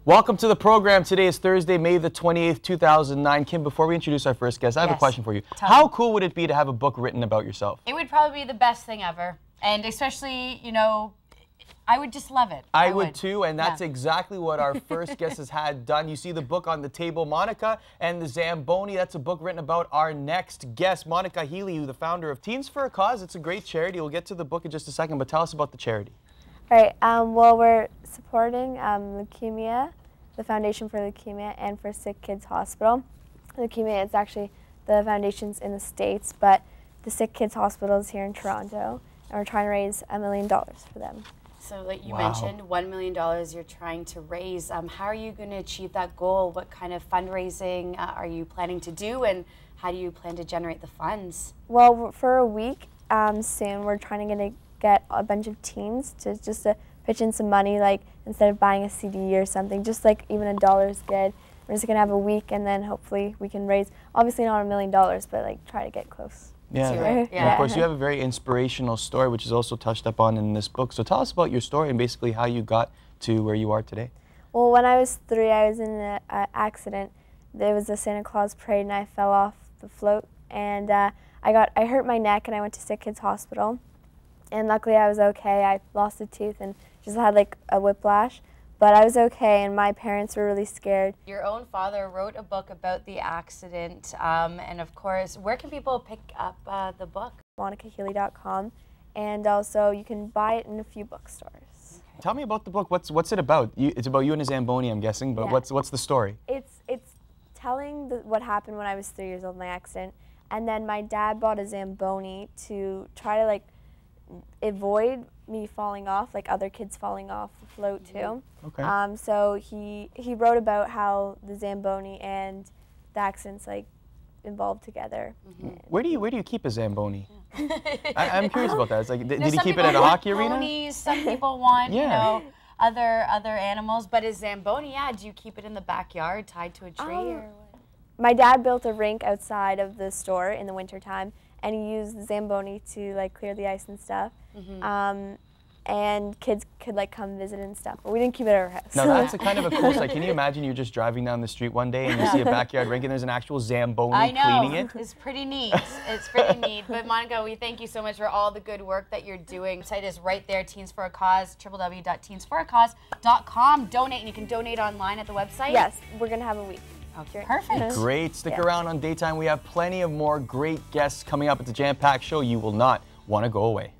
Welcome to the program. Today is Thursday, May the 28th, 2009. Kim, before we introduce our first guest, I have a question for you. How cool would it be to have a book written about yourself? It would probably be the best thing ever. And especially, you know, I would just love it. I would too, and that's exactly what our first guest has had done. You see the book on the table, Monica and the Zamboni. That's a book written about our next guest, Monica Healy, the founder of Teens for a Cause. It's a great charity. We'll get to the book in just a second, but tell us about the charity. All right, well, we're supporting leukemia, the Foundation for Leukemia, and for Sick Kids Hospital. Leukemia is actually the foundation's in the States, but the Sick Kids Hospital is here in Toronto, and we're trying to raise $1 million for them. So like you mentioned, $1 million you're trying to raise. How are you going to achieve that goal? What kind of fundraising are you planning to do, and how do you plan to generate the funds? Well, for a week soon, we're trying to get a bunch of teens to pitch in some money, like instead of buying a CD or something, just like even $1 is good. We're just gonna have a week, and then hopefully we can raise, obviously not $1 million, but like try to get close. Yeah, and of course you have a very inspirational story, which is also touched upon in this book. So tell us about your story and basically how you got to where you are today. Well, when I was 3, I was in an accident. There was a Santa Claus parade, and I fell off the float, and I hurt my neck, and I went to Sick Kids Hospital. And luckily I was okay. I lost a tooth and just had like a whiplash, but I was okay, and my parents were really scared. Your own father wrote a book about the accident, and of course, where can people pick up the book? MonicaHealy.com, and also you can buy it in a few bookstores. Okay. Tell me about the book. What's it about? It's about you and a Zamboni, I'm guessing, but what's the story? It's telling what happened when I was 3 years old in my accident, and then my dad bought a Zamboni to try to like avoid me falling off, like other kids falling off the float too. Okay. So he wrote about how the Zamboni and the accidents like involved together. Where do you keep a Zamboni? I'm curious about that. It's like, did he keep it at a hockey arena? Ponies, some people want you know other animals, but a Zamboni, do you keep it in the backyard tied to a tree or what? My dad built a rink outside of the store in the wintertime, and he used the Zamboni to like clear the ice and stuff. And kids could like come visit and stuff, but we didn't keep it at our house. Now that's a kind of a cool sight. Can you imagine you're just driving down the street one day and you see a backyard rink and there's an actual Zamboni cleaning it? It's pretty neat. It's pretty neat. But Monica, we thank you so much for all the good work that you're doing. The site is right there, Teens for a Cause, www.teensforacause.com. Donate, and you can donate online at the website? Yes, we're gonna have a week. Okay, perfect. Great. Stick around on Daytime. We have plenty of more great guests coming up at the Jam Pack Show. You will not want to go away.